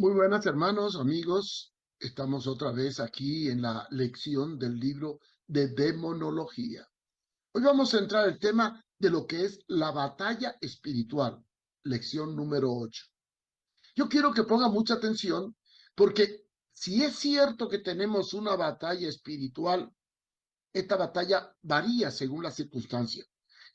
Muy buenas hermanos, amigos. Estamos otra vez aquí en la lección del libro de demonología. Hoy vamos a entrar al tema de lo que es la batalla espiritual, lección número 8. Yo quiero que ponga mucha atención porque si es cierto que tenemos una batalla espiritual, esta batalla varía según la circunstancia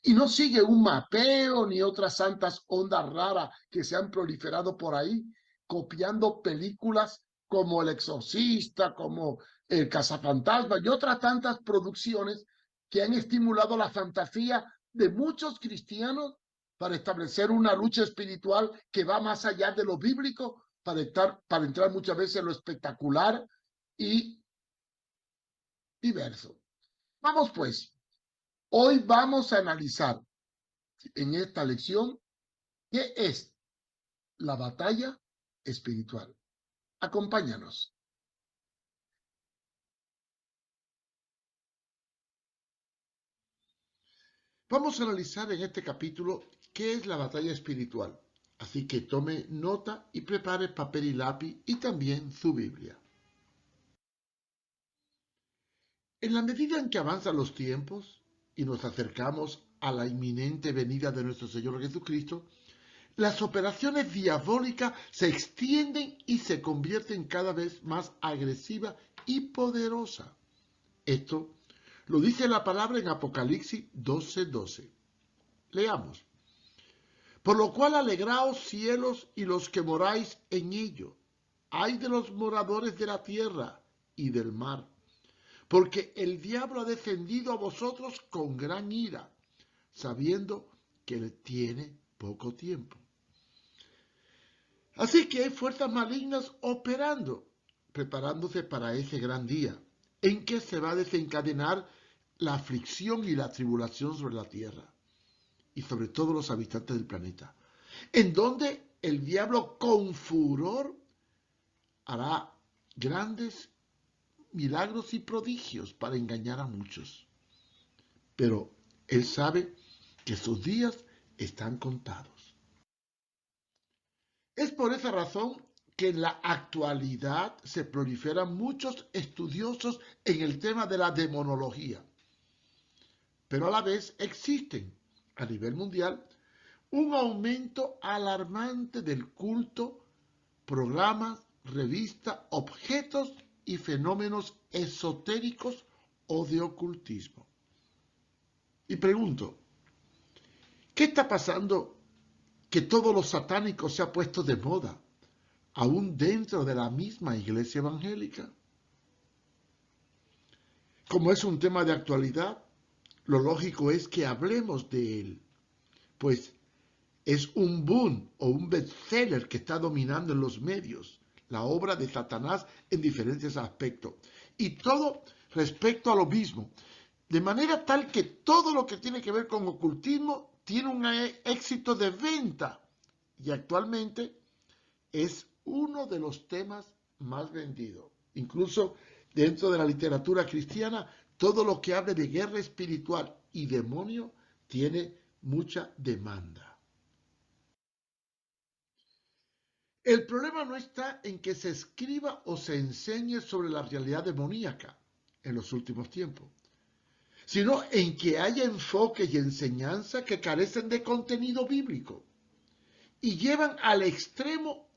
y no sigue un mapeo ni otras santas ondas raras que se han proliferado por ahí, copiando películas como El Exorcista, como El Cazafantasma y otras tantas producciones que han estimulado la fantasía de muchos cristianos para establecer una lucha espiritual que va más allá de lo bíblico, para entrar muchas veces en lo espectacular y diverso. Vamos pues. Hoy vamos a analizar en esta lección qué es la batalla espiritual. Acompáñanos. Vamos a analizar en este capítulo qué es la batalla espiritual. Así que tome nota y prepare papel y lápiz y también su Biblia. En la medida en que avanzan los tiempos y nos acercamos a la inminente venida de nuestro Señor Jesucristo, las operaciones diabólicas se extienden y se convierten cada vez más agresivas y poderosas. Esto lo dice la palabra en Apocalipsis 12:12. Leamos. Por lo cual alegraos cielos y los que moráis en ellos. Ay de los moradores de la tierra y del mar, porque el diablo ha descendido a vosotros con gran ira, sabiendo que él tiene poco tiempo. Así que hay fuerzas malignas operando, preparándose para ese gran día, en que se va a desencadenar la aflicción y la tribulación sobre la tierra, y sobre todos los habitantes del planeta, en donde el diablo con furor hará grandes milagros y prodigios para engañar a muchos. Pero él sabe que sus días están contados. Es por esa razón que en la actualidad se proliferan muchos estudiosos en el tema de la demonología, pero a la vez existen a nivel mundial un aumento alarmante del culto, programas, revistas, objetos y fenómenos esotéricos o de ocultismo. Y pregunto, ¿qué está pasando que todo lo satánico se ha puesto de moda, aún dentro de la misma iglesia evangélica? Como es un tema de actualidad, lo lógico es que hablemos de él, pues es un boom o un bestseller que está dominando en los medios, la obra de Satanás en diferentes aspectos, y todo respecto a lo mismo, de manera tal que todo lo que tiene que ver con ocultismo tiene un éxito de venta, y actualmente es uno de los temas más vendidos. Incluso dentro de la literatura cristiana, todo lo que hable de guerra espiritual y demonio tiene mucha demanda. El problema no está en que se escriba o se enseñe sobre la realidad demoníaca en los últimos tiempos, sino en que haya enfoques y enseñanza que carecen de contenido bíblico y llevan al extremo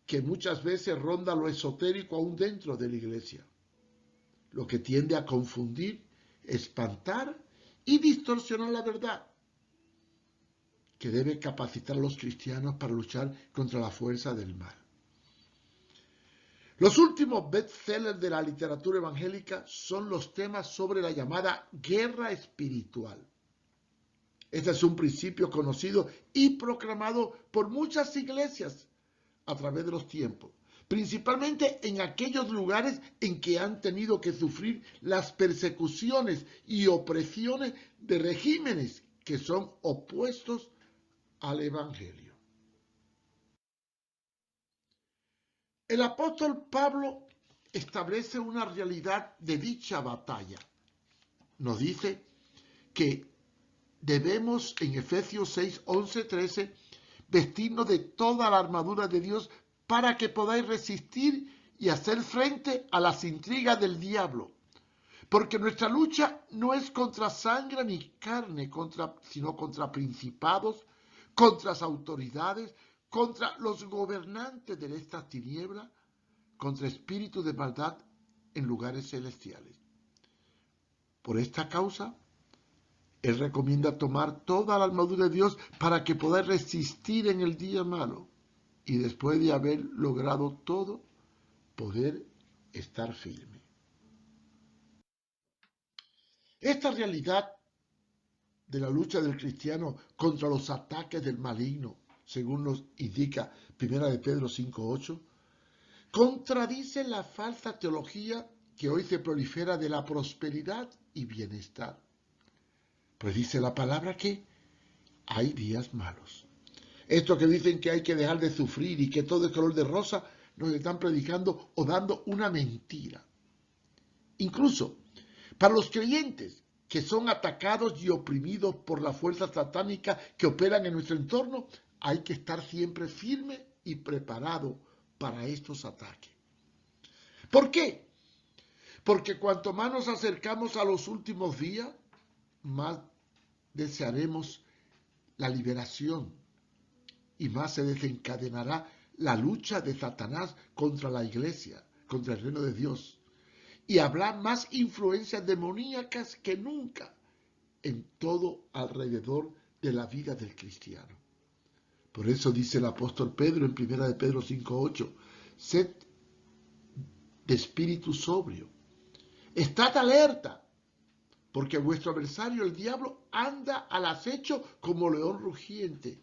que muchas veces ronda lo esotérico aún dentro de la iglesia, lo que tiende a confundir, espantar y distorsionar la verdad, que debe capacitar a los cristianos para luchar contra la fuerza del mal. Los últimos bestsellers de la literatura evangélica son los temas sobre la llamada guerra espiritual. Este es un principio conocido y proclamado por muchas iglesias a través de los tiempos, principalmente en aquellos lugares en que han tenido que sufrir las persecuciones y opresiones de regímenes que son opuestos al Evangelio. El apóstol Pablo establece una realidad de dicha batalla. Nos dice que debemos en Efesios 6, 11, 13 vestirnos de toda la armadura de Dios para que podáis resistir y hacer frente a las intrigas del diablo. Porque nuestra lucha no es contra sangre ni carne, sino contra principados, contra las autoridades, contra los gobernantes de estas tinieblas, contra espíritus de maldad en lugares celestiales. Por esta causa, Él recomienda tomar toda la armadura de Dios para que podáis resistir en el día malo y después de haber logrado todo, poder estar firme. Esta realidad de la lucha del cristiano contra los ataques del maligno, según nos indica 1 de Pedro 5:8, contradice la falsa teología que hoy se prolifera de la prosperidad y bienestar. Pues dice la palabra que hay días malos. Esto que dicen que hay que dejar de sufrir y que todo es color de rosa, nos están predicando o dando una mentira. Incluso para los creyentes que son atacados y oprimidos por las fuerzas satánicas que operan en nuestro entorno, hay que estar siempre firme y preparado para estos ataques. ¿Por qué? Porque cuanto más nos acercamos a los últimos días, más desearemos la liberación y más se desencadenará la lucha de Satanás contra la iglesia, contra el reino de Dios. Y habrá más influencias demoníacas que nunca en todo alrededor de la vida del cristiano. Por eso dice el apóstol Pedro en 1 de Pedro 5:8, sed de espíritu sobrio, estad alerta, porque vuestro adversario el diablo anda al acecho como león rugiente,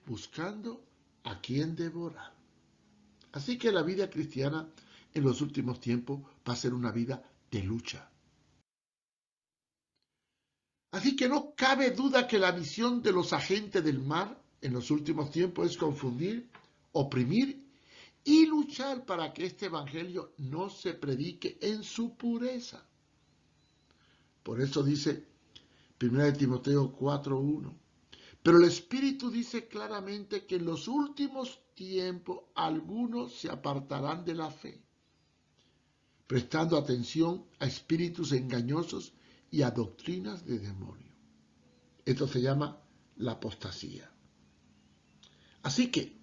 buscando a quien devorar. Así que la vida cristiana en los últimos tiempos va a ser una vida de lucha. Así que no cabe duda que la misión de los agentes del mal en los últimos tiempos es confundir, oprimir y luchar para que este evangelio no se predique en su pureza. Por eso dice 1 Timoteo 4:1. Pero el Espíritu dice claramente que en los últimos tiempos algunos se apartarán de la fe, prestando atención a espíritus engañosos y a doctrinas de demonios. Esto se llama la apostasía. Así que,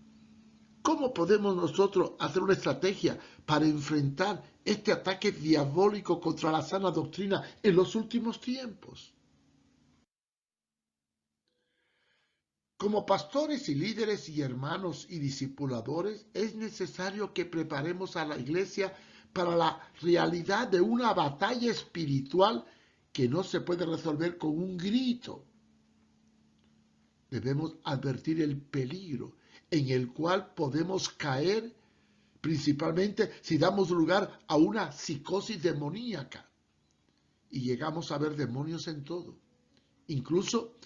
¿cómo podemos nosotros hacer una estrategia para enfrentar este ataque diabólico contra la sana doctrina en los últimos tiempos? Como pastores y líderes y hermanos y discipuladores, es necesario que preparemos a la iglesia para la realidad de una batalla espiritual que no se puede resolver con un grito. Debemos advertir el peligro en el cual podemos caer, principalmente si damos lugar a una psicosis demoníaca y llegamos a ver demonios en todo, incluso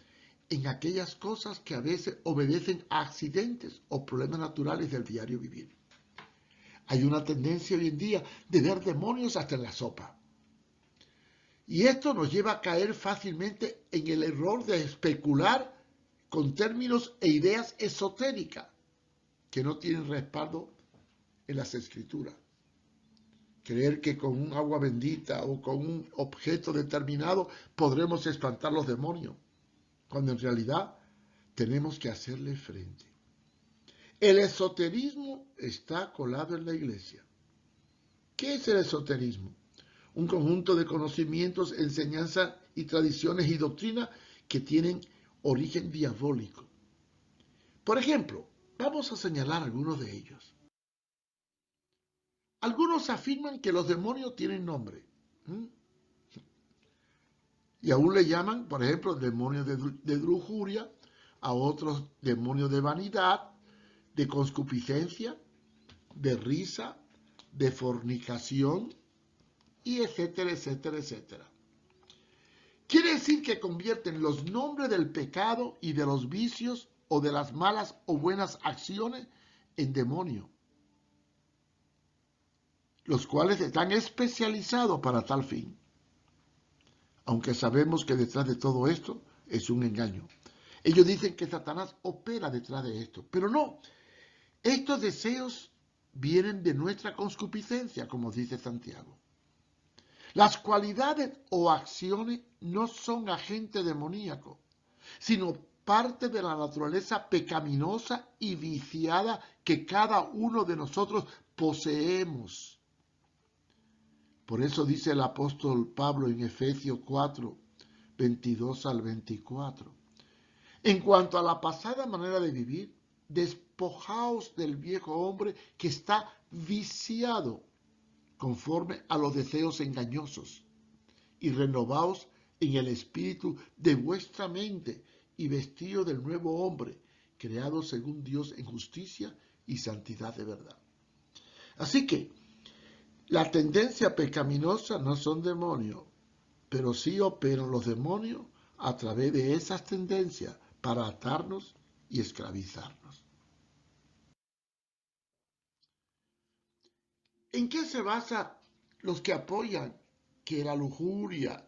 en aquellas cosas que a veces obedecen a accidentes o problemas naturales del diario vivir. Hay una tendencia hoy en día de ver demonios hasta en la sopa. Y esto nos lleva a caer fácilmente en el error de especular con términos e ideas esotéricas que no tienen respaldo en las escrituras. Creer que con un agua bendita o con un objeto determinado podremos espantar los demonios, cuando en realidad tenemos que hacerle frente. El esoterismo está colado en la iglesia. ¿Qué es el esoterismo? Un conjunto de conocimientos, enseñanzas y tradiciones y doctrinas que tienen origen diabólico. Por ejemplo, vamos a señalar algunos de ellos. Algunos afirman que los demonios tienen nombre. Y aún le llaman, por ejemplo, demonios de lujuria, a otros demonios de vanidad, de concupiscencia, de risa, de fornicación, y etcétera, etcétera, etcétera. Quiere decir que convierten los nombres del pecado y de los vicios o de las malas o buenas acciones en demonio, los cuales están especializados para tal fin. Aunque sabemos que detrás de todo esto es un engaño. Ellos dicen que Satanás opera detrás de esto, pero no. Estos deseos vienen de nuestra concupiscencia, como dice Santiago. Las cualidades o acciones no son agente demoníaco, sino parte de la naturaleza pecaminosa y viciada que cada uno de nosotros poseemos. Por eso dice el apóstol Pablo en Efesios 4, 22 al 24. En cuanto a la pasada manera de vivir, despojaos del viejo hombre que está viciado conforme a los deseos engañosos y renovaos en el espíritu de vuestra mente y vestido del nuevo hombre, creado según Dios en justicia y santidad de verdad. Así que la tendencia pecaminosa no son demonios, pero sí operan los demonios a través de esas tendencias para atarnos y esclavizarnos. ¿En qué se basan los que apoyan que la lujuria,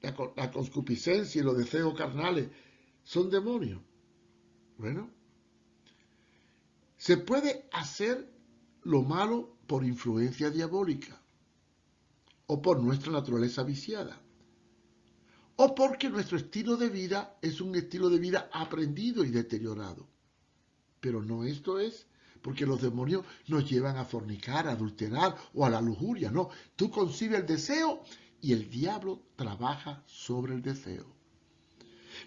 la concupiscencia y los deseos carnales son demonios? Bueno, se puede hacer lo malo por influencia diabólica o por nuestra naturaleza viciada o porque nuestro estilo de vida es un estilo de vida aprendido y deteriorado. Pero no esto es porque los demonios nos llevan a fornicar, a adulterar o a la lujuria. No, tú concibes el deseo y el diablo trabaja sobre el deseo.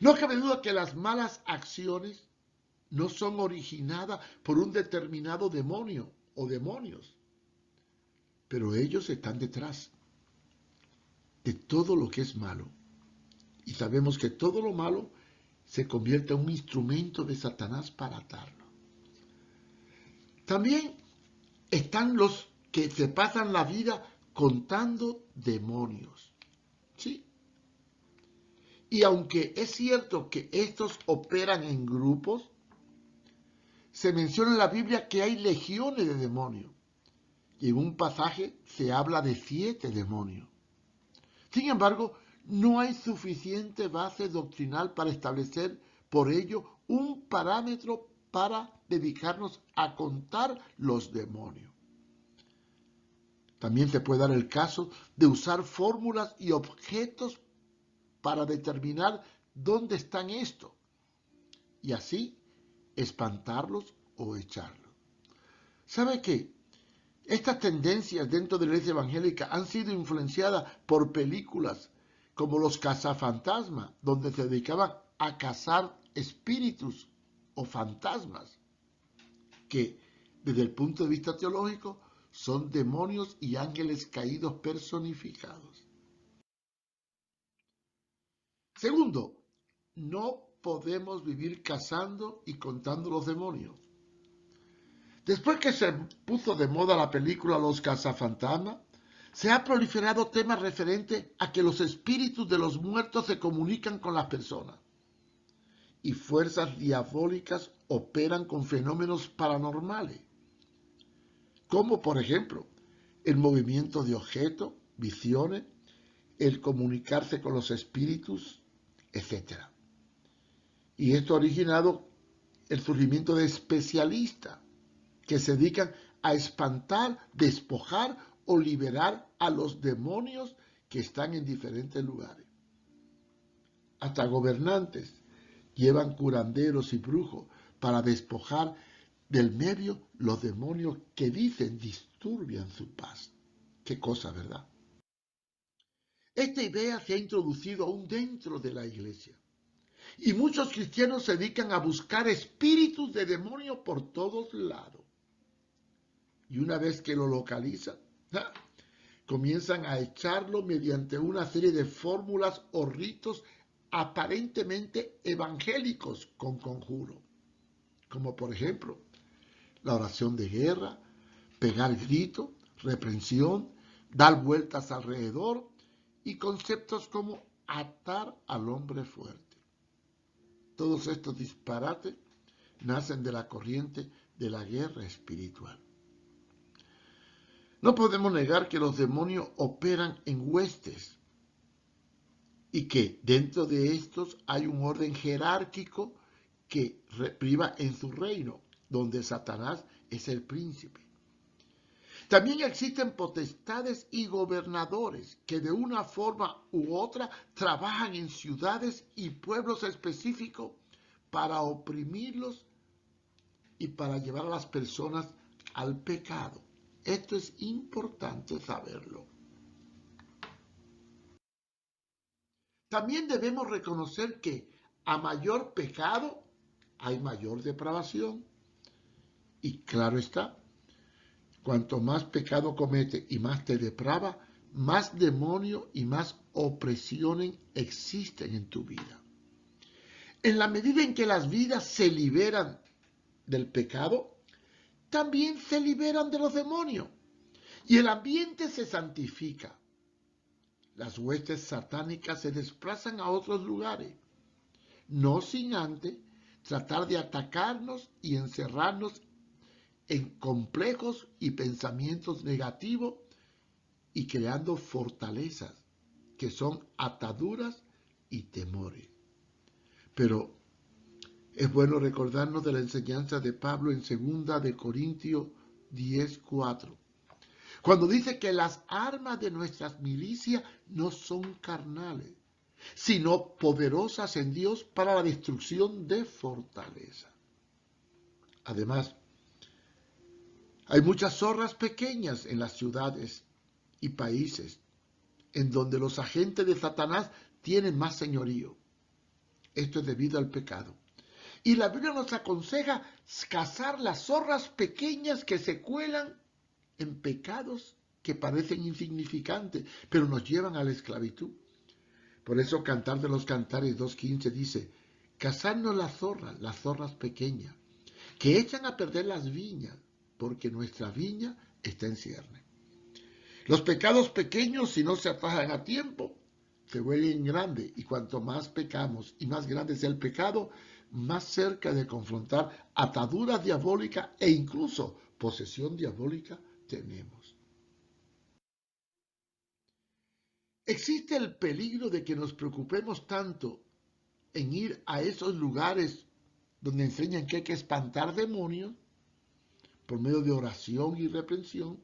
No cabe duda que las malas acciones no son originadas por un determinado demonio o demonios, pero ellos están detrás de todo lo que es malo. Y sabemos que todo lo malo se convierte en un instrumento de Satanás para atarnos. También están los que se pasan la vida contando demonios. ¿Sí? Y aunque es cierto que estos operan en grupos, se menciona en la Biblia que hay legiones de demonios. Y en un pasaje se habla de 7 demonios. Sin embargo, no hay suficiente base doctrinal para establecer por ello un parámetro para dedicarnos a contar los demonios. También se puede dar el caso de usar fórmulas y objetos para determinar dónde están estos y así espantarlos o echarlos. ¿Sabe qué? Estas tendencias dentro de la iglesia evangélica han sido influenciadas por películas como Los cazafantasmas, donde se dedicaban a cazar espíritus o fantasmas, que desde el punto de vista teológico son demonios y ángeles caídos personificados. Segundo, no podemos vivir cazando y contando los demonios. Después que se puso de moda la película Los cazafantasmas, se ha proliferado temas referentes a que los espíritus de los muertos se comunican con las personas y fuerzas diabólicas operan con fenómenos paranormales, como por ejemplo el movimiento de objetos, visiones, el comunicarse con los espíritus, etc. Y esto ha originado el surgimiento de especialistas que se dedican a espantar, despojar o liberar a los demonios que están en diferentes lugares. Hasta gobernantes llevan curanderos y brujos para despojar del medio los demonios que dicen disturbian su paz. Qué cosa, ¿verdad? Esta idea se ha introducido aún dentro de la iglesia. Y muchos cristianos se dedican a buscar espíritus de demonios por todos lados. Y una vez que lo localizan, comienzan a echarlo mediante una serie de fórmulas o ritos aparentemente evangélicos con conjuro, como por ejemplo la oración de guerra, pegar grito, reprensión, dar vueltas alrededor y conceptos como atar al hombre fuerte. Todos estos disparates nacen de la corriente de la guerra espiritual. No podemos negar que los demonios operan en huestes y que dentro de estos hay un orden jerárquico que priva en su reino, donde Satanás es el príncipe. También existen potestades y gobernadores que de una forma u otra trabajan en ciudades y pueblos específicos para oprimirlos y para llevar a las personas al pecado. Esto es importante saberlo. También debemos reconocer que a mayor pecado hay mayor depravación. Y claro está, cuanto más pecado comete y más te deprava, más demonio y más opresiones existen en tu vida. En la medida en que las vidas se liberan del pecado, también se liberan de los demonios y el ambiente se santifica. Las huestes satánicas se desplazan a otros lugares, no sin antes tratar de atacarnos y encerrarnos en complejos y pensamientos negativos y creando fortalezas que son ataduras y temores. Pero es bueno recordarnos de la enseñanza de Pablo en 2 de Corintios 10:4, cuando dice que las armas de nuestras milicias no son carnales, sino poderosas en Dios para la destrucción de fortaleza. Además, hay muchas zorras pequeñas en las ciudades y países en donde los agentes de Satanás tienen más señorío. Esto es debido al pecado. Y la Biblia nos aconseja cazar las zorras pequeñas que se cuelan en pecados que parecen insignificantes, pero nos llevan a la esclavitud. Por eso Cantar de los Cantares 2:15 dice, cazadnos las zorras pequeñas, que echan a perder las viñas, porque nuestra viña está en cierne. Los pecados pequeños, si no se atajan a tiempo, se vuelven grandes, y cuanto más pecamos y más grande sea el pecado, más cerca de confrontar ataduras diabólicas e incluso posesión diabólica tenemos. Existe el peligro de que nos preocupemos tanto en ir a esos lugares donde enseñan que hay que espantar demonios por medio de oración y reprensión,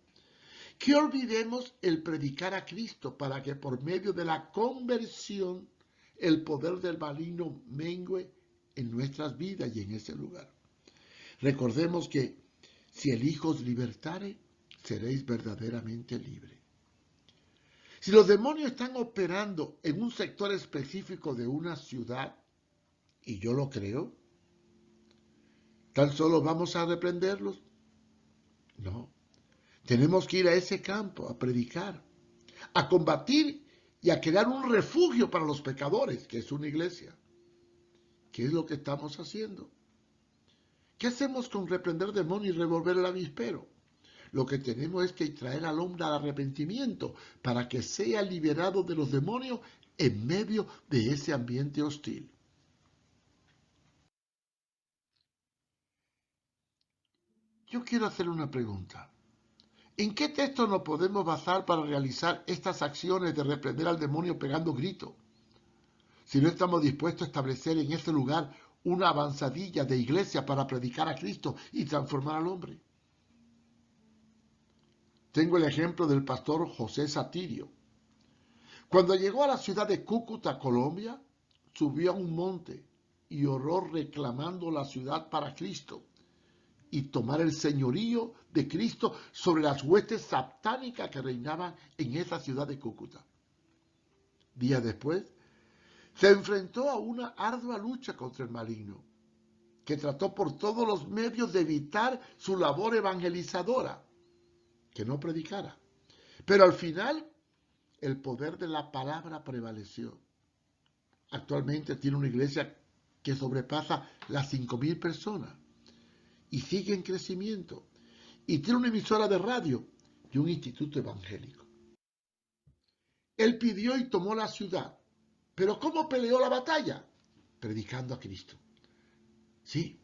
que olvidemos el predicar a Cristo para que por medio de la conversión el poder del maligno mengue en nuestras vidas y en ese lugar. Recordemos que si el Hijo os libertare, seréis verdaderamente libres. Si los demonios están operando en un sector específico de una ciudad, y yo lo creo, ¿tan solo vamos a reprenderlos? No. Tenemos que ir a ese campo a predicar, a combatir y a crear un refugio para los pecadores, que es una iglesia. ¿Qué es lo que estamos haciendo? ¿Qué hacemos con reprender demonios y revolver el avispero? Lo que tenemos es que traer al hombre al arrepentimiento para que sea liberado de los demonios en medio de ese ambiente hostil. Yo quiero hacer una pregunta. ¿En qué texto nos podemos basar para realizar estas acciones de reprender al demonio pegando gritos? Si no estamos dispuestos a establecer en ese lugar una avanzadilla de iglesia para predicar a Cristo y transformar al hombre. Tengo el ejemplo del pastor José Satirio. Cuando llegó a la ciudad de Cúcuta, Colombia, subió a un monte y oró reclamando la ciudad para Cristo y tomar el señorío de Cristo sobre las huestes satánicas que reinaban en esa ciudad de Cúcuta. Días después, se enfrentó a una ardua lucha contra el maligno, que trató por todos los medios de evitar su labor evangelizadora, que no predicara. Pero al final, el poder de la palabra prevaleció. Actualmente tiene una iglesia que sobrepasa las 5,000 personas y sigue en crecimiento. Y tiene una emisora de radio y un instituto evangélico. Él pidió y tomó la ciudad. ¿Pero cómo peleó la batalla? Predicando a Cristo. Sí,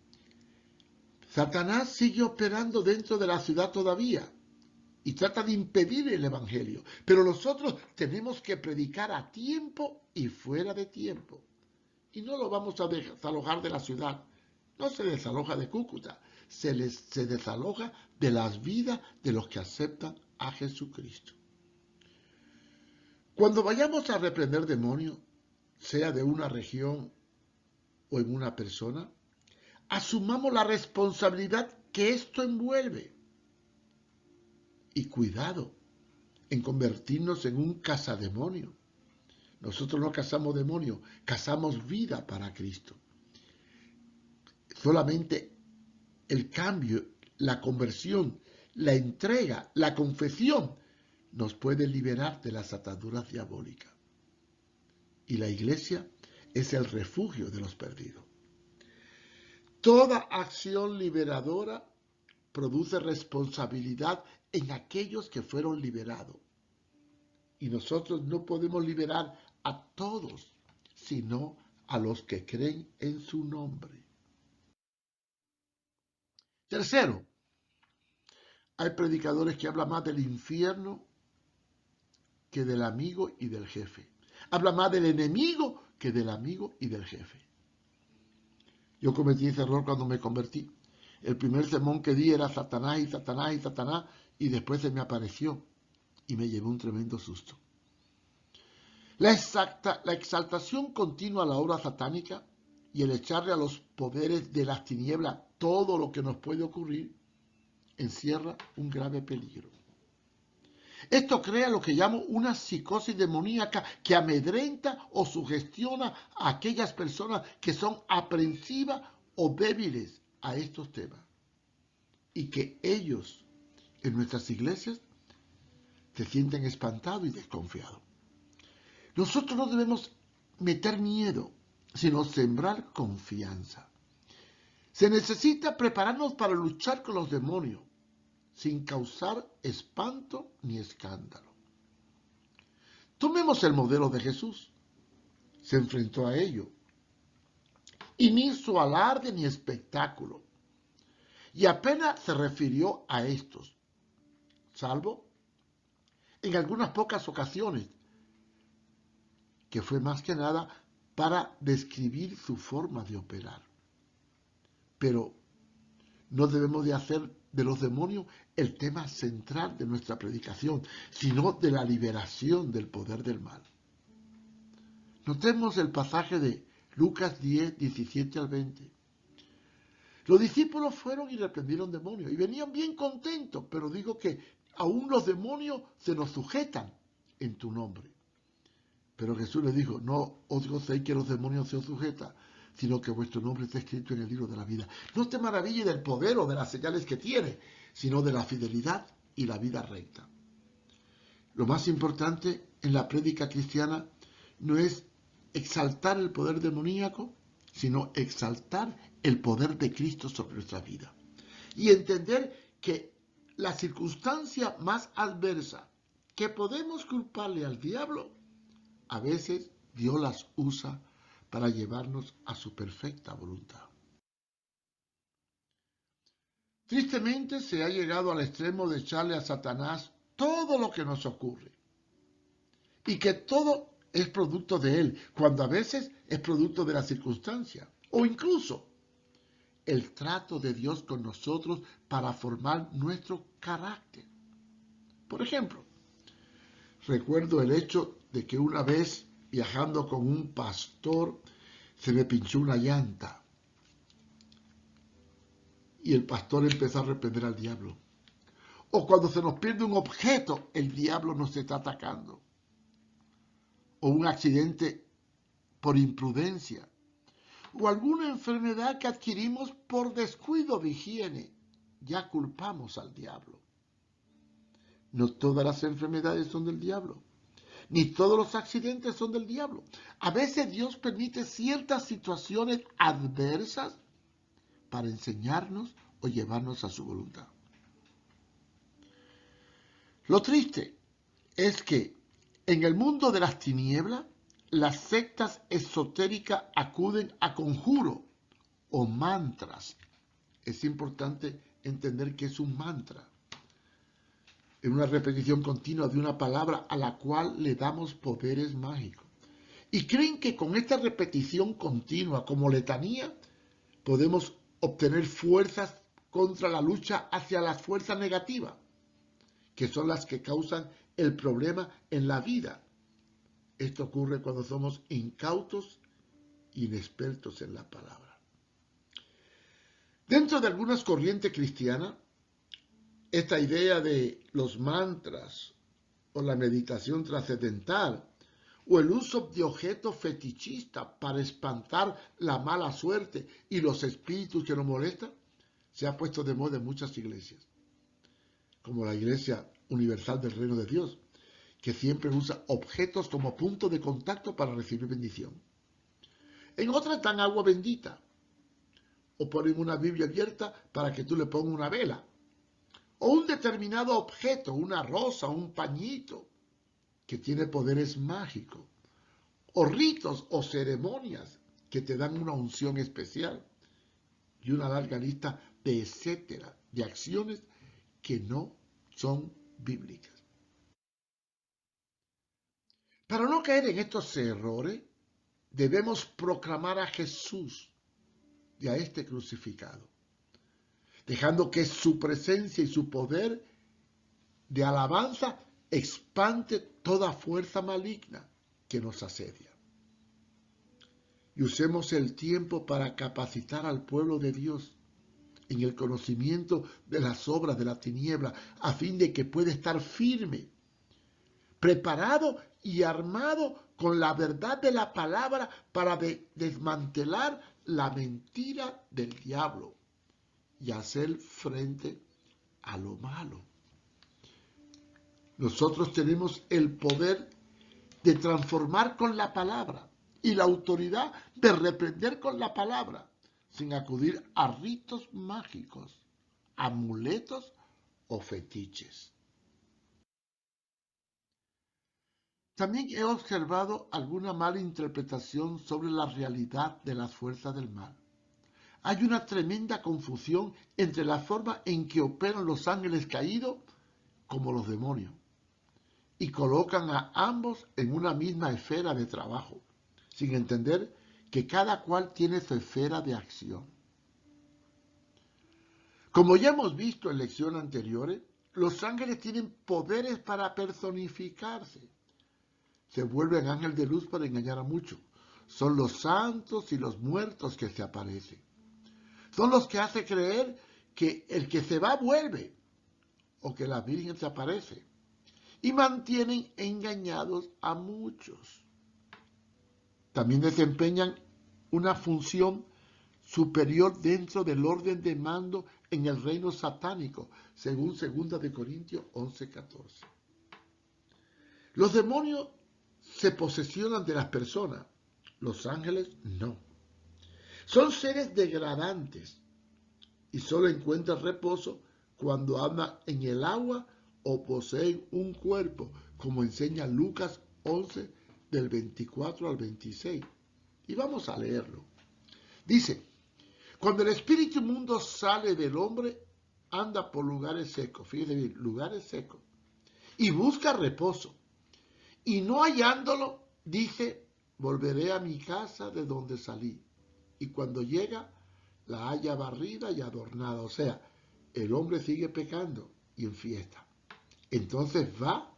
Satanás sigue operando dentro de la ciudad todavía y trata de impedir el evangelio. Pero nosotros tenemos que predicar a tiempo y fuera de tiempo. Y no lo vamos a desalojar de la ciudad. No se desaloja de Cúcuta, se desaloja de las vidas de los que aceptan a Jesucristo. Cuando vayamos a reprender demonios, sea de una región o en una persona, asumamos la responsabilidad que esto envuelve. Y cuidado en convertirnos en un cazademonio. Nosotros no cazamos demonios, cazamos vida para Cristo. Solamente el cambio, la conversión, la entrega, la confesión nos puede liberar de las ataduras diabólicas. Y la iglesia es el refugio de los perdidos. Toda acción liberadora produce responsabilidad en aquellos que fueron liberados. Y nosotros no podemos liberar a todos, sino a los que creen en su nombre. Tercero, hay predicadores que hablan más del infierno que del amigo y del jefe. Habla más del enemigo que del amigo y del jefe. Yo cometí ese error cuando me convertí. El primer sermón que di era Satanás y Satanás y Satanás, y después se me apareció y me llevó un tremendo susto. La exaltación continua a la obra satánica y el echarle a los poderes de las tinieblas todo lo que nos puede ocurrir encierra un grave peligro. Esto crea lo que llamo una psicosis demoníaca que amedrenta o sugestiona a aquellas personas que son aprensivas o débiles a estos temas. Y que ellos, en nuestras iglesias, se sienten espantados y desconfiados. Nosotros no debemos meter miedo, sino sembrar confianza. Se necesita prepararnos para luchar con los demonios, sin causar espanto ni escándalo. Tomemos el modelo de Jesús. Se enfrentó a ello y ni hizo alarde ni espectáculo. Y apenas se refirió a estos, salvo en algunas pocas ocasiones, que fue más que nada para describir su forma de operar. Pero no debemos de hacer de los demonios el tema central de nuestra predicación, sino de la liberación del poder del mal. Notemos el pasaje de Lucas 10, 17 al 20. Los discípulos fueron y reprendieron demonios y venían bien contentos, pero digo que aún los demonios se nos sujetan en tu nombre. Pero Jesús les dijo, no os gocéis que los demonios se os sujetan, sino que vuestro nombre está escrito en el libro de la vida. No te maravilles del poder o de las señales que tiene, sino de la fidelidad y la vida recta. Lo más importante en la prédica cristiana no es exaltar el poder demoníaco, sino exaltar el poder de Cristo sobre nuestra vida. Y entender que la circunstancia más adversa que podemos culparle al diablo, a veces Dios las usa para llevarnos a su perfecta voluntad. Tristemente se ha llegado al extremo de echarle a Satanás todo lo que nos ocurre y que todo es producto de él, cuando a veces es producto de la circunstancia o incluso el trato de Dios con nosotros para formar nuestro carácter. Por ejemplo, recuerdo el hecho de que una vez viajando con un pastor se me pinchó una llanta y el pastor empezó a reprender al diablo. O cuando se nos pierde un objeto, el diablo nos está atacando. O un accidente por imprudencia. O alguna enfermedad que adquirimos por descuido de higiene. Ya culpamos al diablo. No todas las enfermedades son del diablo. Ni todos los accidentes son del diablo. A veces Dios permite ciertas situaciones adversas para enseñarnos o llevarnos a su voluntad. Lo triste es que en el mundo de las tinieblas, las sectas esotéricas acuden a conjuros o mantras. Es importante entender que es un mantra. Es una repetición continua de una palabra a la cual le damos poderes mágicos. Y creen que con esta repetición continua como letanía podemos obtener fuerzas contra la lucha hacia las fuerzas negativas, que son las que causan el problema en la vida. Esto ocurre cuando somos incautos e inexpertos en la palabra. Dentro de algunas corrientes cristianas, esta idea de los mantras o la meditación trascendental o el uso de objetos fetichistas para espantar la mala suerte y los espíritus que nos molestan, se ha puesto de moda en muchas iglesias, como la Iglesia Universal del Reino de Dios, que siempre usa objetos como punto de contacto para recibir bendición. En otras dan agua bendita, o ponen una Biblia abierta para que tú le pongas una vela, o un determinado objeto, una rosa, un pañito, que tiene poderes mágicos, o ritos o ceremonias que te dan una unción especial, y una larga lista de etcétera, de acciones que no son bíblicas. Para no caer en estos errores, debemos proclamar a Jesús y a este crucificado, dejando que su presencia y su poder de alabanza expande toda fuerza maligna que nos asedia. Y usemos el tiempo para capacitar al pueblo de Dios en el conocimiento de las obras de la tiniebla, a fin de que pueda estar firme, preparado y armado con la verdad de la palabra para desmantelar la mentira del diablo y hacer frente a lo malo. Nosotros tenemos el poder de transformar con la palabra y la autoridad de reprender con la palabra, sin acudir a ritos mágicos, amuletos o fetiches. También he observado alguna mala interpretación sobre la realidad de las fuerzas del mal. Hay una tremenda confusión entre la forma en que operan los ángeles caídos como los demonios, y colocan a ambos en una misma esfera de trabajo, sin entender que cada cual tiene su esfera de acción. Como ya hemos visto en lecciones anteriores, los ángeles tienen poderes para personificarse. Se vuelven ángeles de luz para engañar a muchos. Son los santos y los muertos que se aparecen. Son los que hacen creer que el que se va vuelve, o que la Virgen se aparece, y mantienen engañados a muchos. También desempeñan una función superior dentro del orden de mando en el reino satánico, según 2 Corintios 11:14. Los demonios se posesionan de las personas, los ángeles no. Son seres degradantes y solo encuentran reposo cuando andan en el agua o poseen un cuerpo, como enseña Lucas 11 del 24 al 26. Y vamos a leerlo. Dice: cuando el espíritu inmundo sale del hombre, anda por lugares secos, fíjese bien, lugares secos, y busca reposo. Y no hallándolo, dice: volveré a mi casa de donde salí. Y cuando llega, la halla barrida y adornada. O sea, el hombre sigue pecando y en fiesta. Entonces va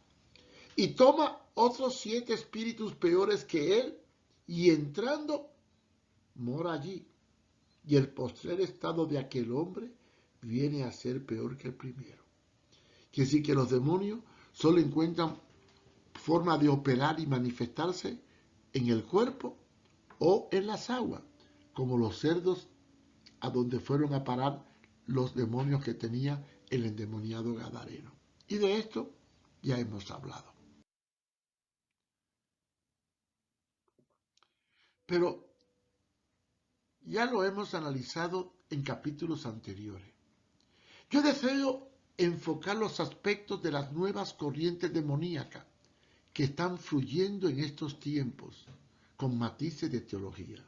y toma otros 7 espíritus peores que él, y entrando, mora allí. Y el postrer estado de aquel hombre viene a ser peor que el primero. Quiere decir que los demonios solo encuentran forma de operar y manifestarse en el cuerpo o en las aguas, como los cerdos a donde fueron a parar los demonios que tenía el endemoniado Gadareno. Y de esto ya hemos hablado. Pero ya lo hemos analizado en capítulos anteriores. Yo deseo enfocar los aspectos de las nuevas corrientes demoníacas que están fluyendo en estos tiempos con matices de teología,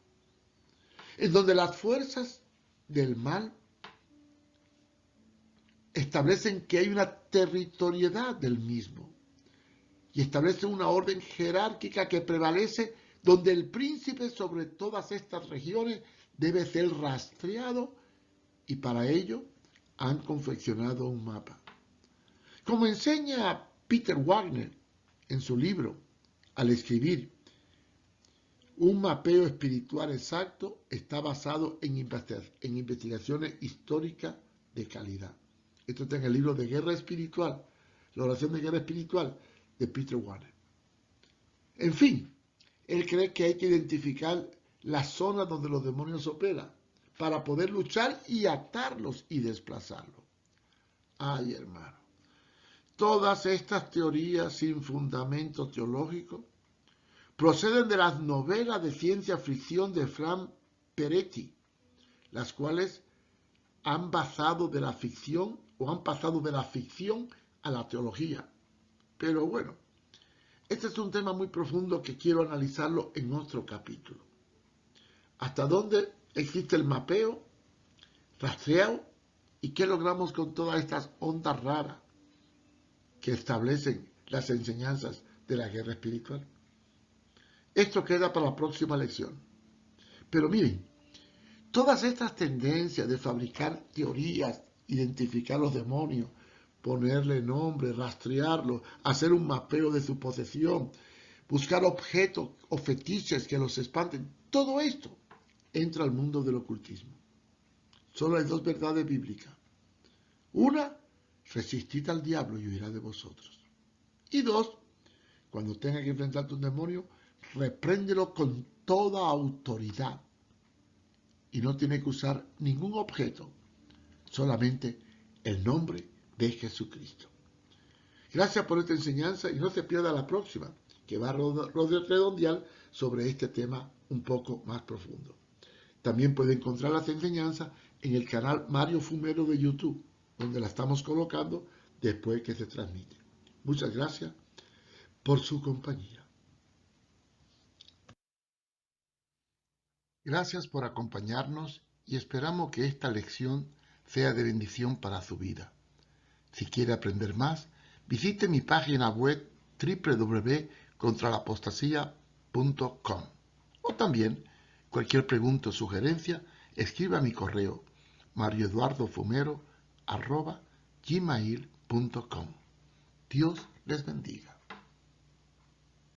en donde las fuerzas del mal establecen que hay una territorialidad del mismo y establecen una orden jerárquica que prevalece, donde el príncipe sobre todas estas regiones debe ser rastreado, y para ello han confeccionado un mapa. Como enseña Peter Wagner en su libro, al escribir, un mapeo espiritual exacto está basado en investigaciones históricas de calidad. Esto está en el libro de Guerra Espiritual, la oración de guerra espiritual de Peter Wagner. En fin, él cree que hay que identificar las zonas donde los demonios operan para poder luchar y atarlos y desplazarlos. Ay, hermano, todas estas teorías sin fundamento teológico proceden de las novelas de ciencia ficción de Frank Peretti, las cuales han pasado de la ficción a la teología. Pero bueno, este es un tema muy profundo que quiero analizarlo en otro capítulo. ¿Hasta dónde existe el mapeo, rastreo y qué logramos con todas estas ondas raras que establecen las enseñanzas de la guerra espiritual? Esto queda para la próxima lección. Pero miren, todas estas tendencias de fabricar teorías, identificar los demonios, ponerle nombre, rastrearlos, hacer un mapeo de su posesión, buscar objetos o fetiches que los espanten, todo esto entra al mundo del ocultismo. Solo hay dos verdades bíblicas. Una, resistid al diablo y huirá de vosotros. Y dos, cuando tenga que enfrentarte a un demonio, repréndelo con toda autoridad. Y no tiene que usar ningún objeto, solamente el nombre de Jesucristo. Gracias por esta enseñanza y no se pierda la próxima, que va a redondear sobre este tema un poco más profundo. También puede encontrar las enseñanzas en el canal Mario Fumero de YouTube, donde la estamos colocando después que se transmite. Muchas gracias por su compañía. Gracias por acompañarnos y esperamos que esta lección sea de bendición para su vida. Si quiere aprender más, visite mi página web www.contralapostasía.com o también cualquier pregunta o sugerencia, escriba a mi correo marioeduardofumero@gmail.com. Dios les bendiga.